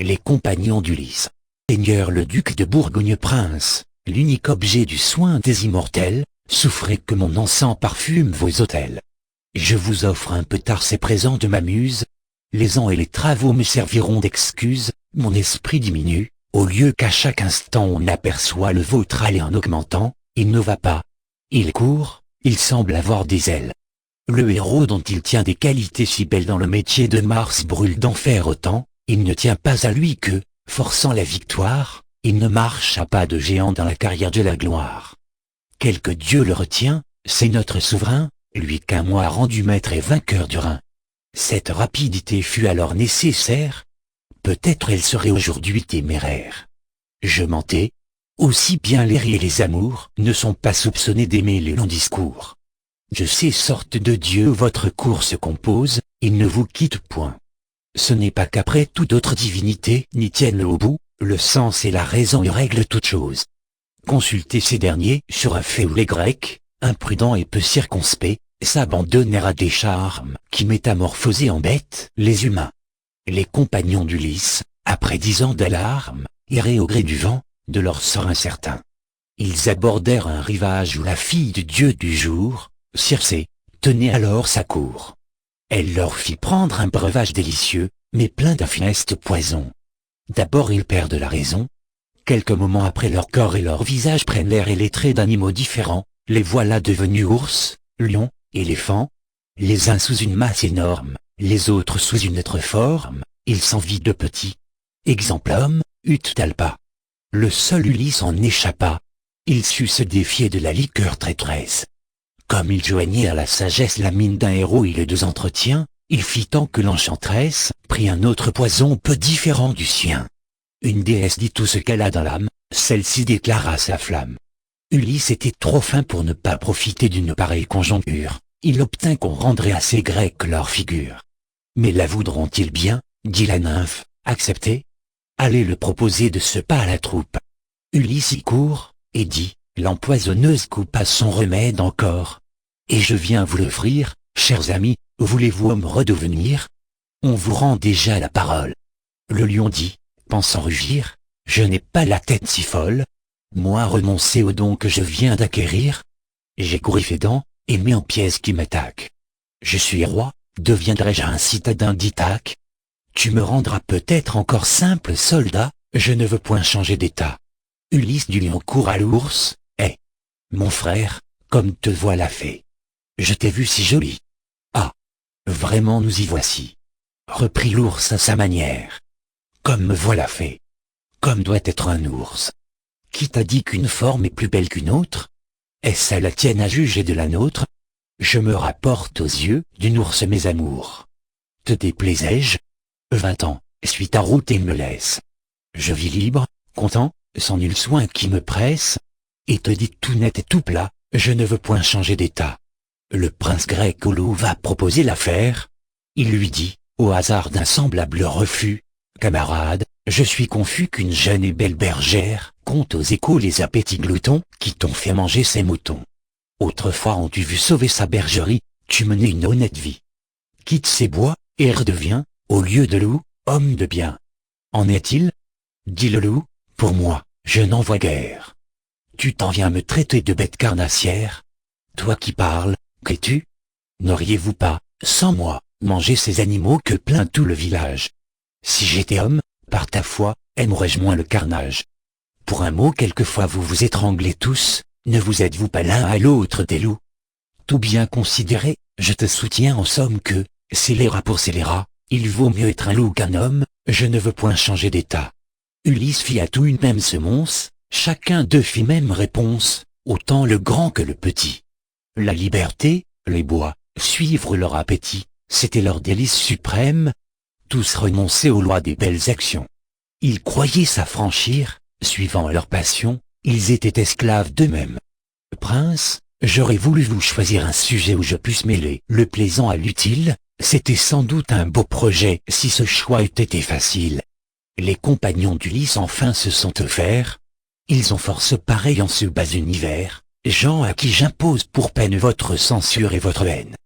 Les compagnons d'Ulysse. Seigneur le duc de Bourgogne prince, l'unique objet du soin des immortels, souffrez que mon encens parfume vos autels. Je vous offre un peu tard ces présents de ma muse. Les ans et les travaux me serviront d'excuse, mon esprit diminue, au lieu qu'à chaque instant on aperçoit le vôtre aller en augmentant, il ne va pas. Il court, il semble avoir des ailes. Le héros dont il tient des qualités si belles dans le métier de Mars brûle d'enfer autant, il ne tient pas à lui que, forçant la victoire, il ne marche à pas de géant dans la carrière de la gloire. Quelque Dieu le retient, c'est notre souverain, lui qu'un mois rendu maître et vainqueur du Rhin. Cette rapidité fut alors nécessaire, peut-être elle serait aujourd'hui téméraire. Je mentais, aussi bien les ris et les amours ne sont pas soupçonnés d'aimer les longs discours. De ces sortes de dieux votre cour se compose, ils ne vous quittent point. Ce n'est pas qu'après toute autre divinité n'y tiennent au bout, le sens et la raison y règlent toute chose. Consultez ces derniers sur un fait où les Grecs, imprudents et peu circonspects, s'abandonnèrent à des charmes qui métamorphosaient en bêtes les humains. Les compagnons d'Ulysse, après 10 ans d'alarme, erraient au gré du vent, de leur sort incertain. Ils abordèrent un rivage où la fille du dieu du jour, Circé, tenait alors sa cour. Elle leur fit prendre un breuvage délicieux, mais plein d'un funeste poison. D'abord ils perdent la raison. Quelques moments après leur corps et leur visage prennent l'air et les traits d'animaux différents, les voilà devenus ours, lions, éléphants. Les uns sous une masse énorme, les autres sous une autre forme, ils s'envient de petits. Exemple homme, Ut-Talpa. Le seul Ulysse en échappa. Il sut se défier de la liqueur traîtresse. Comme il joignait à la sagesse la mine d'un héros et les deux entretiens, il fit tant que l'enchanteresse prit un autre poison peu différent du sien. Une déesse dit tout ce qu'elle a dans l'âme, celle-ci déclara sa flamme. Ulysse était trop fin pour ne pas profiter d'une pareille conjoncture, il obtint qu'on rendrait à ces Grecs leur figure. Mais la voudront-ils bien, dit la nymphe, accepter? Allez le proposer de ce pas à la troupe. Ulysse y court, et dit, l'empoisonneuse coupa son remède encore. Et je viens vous l'offrir, chers amis, voulez-vous me redevenir? On vous rend déjà la parole. Le lion dit, pensant rugir, je n'ai pas la tête si folle. Moi renoncer au don que je viens d'acquérir. J'ai couru fédant, et mis en pièces qui m'attaquent. Je suis roi, deviendrai-je un citadin d'Ithaque? Tu me rendras peut-être encore simple soldat, je ne veux point changer d'état. Ulysse du lion court à l'ours, mon frère, comme te voilà fait. Je t'ai vu si jolie. Ah, vraiment nous y voici. Reprit l'ours à sa manière. Comme me voilà fait. Comme doit être un ours. Qui t'a dit qu'une forme est plus belle qu'une autre? Est-ce à la tienne à juger de la nôtre? Je me rapporte aux yeux d'une ours mes amours. Te déplaisais-je? Va-t'en, suis ta route et me laisse. Je vis libre, content, sans nul soin qui me presse, et te dit tout net et tout plat, je ne veux point changer d'état. Le prince grec au loup va proposer l'affaire. Il lui dit, au hasard d'un semblable refus, camarade, je suis confus qu'une jeune et belle bergère compte aux échos les appétits gloutons qui t'ont fait manger ses moutons. Autrefois ont-tu vu sauver sa bergerie, tu menais une honnête vie. Quitte ces bois, et redeviens, au lieu de loup, homme de bien. En est-il? Dit le loup, pour moi, je n'en vois guère. Tu t'en viens me traiter de bête carnassière? Toi qui parles, qu'es-tu? N'auriez-vous pas, sans moi, mangé ces animaux que plaint tout le village? Si j'étais homme, par ta foi, aimerais-je moins le carnage? Pour un mot quelquefois vous vous étranglez tous, ne vous êtes-vous pas l'un à l'autre des loups? Tout bien considéré, je te soutiens en somme que, scélérat pour scélérat, il vaut mieux être un loup qu'un homme, je ne veux point changer d'état. Ulysse fit à tout une même semonce, chacun d'eux fit même réponse, autant le grand que le petit. La liberté, les bois, suivre leur appétit, c'était leur délice suprême. Tous renonçaient aux lois des belles actions. Ils croyaient s'affranchir, suivant leur passion, ils étaient esclaves d'eux-mêmes. Prince, j'aurais voulu vous choisir un sujet où je puisse mêler le plaisant à l'utile, c'était sans doute un beau projet si ce choix eût été facile. Les compagnons d'Ulysse enfin se sont offerts. Ils ont force pareille en ce bas univers, gens à qui j'impose pour peine votre censure et votre haine.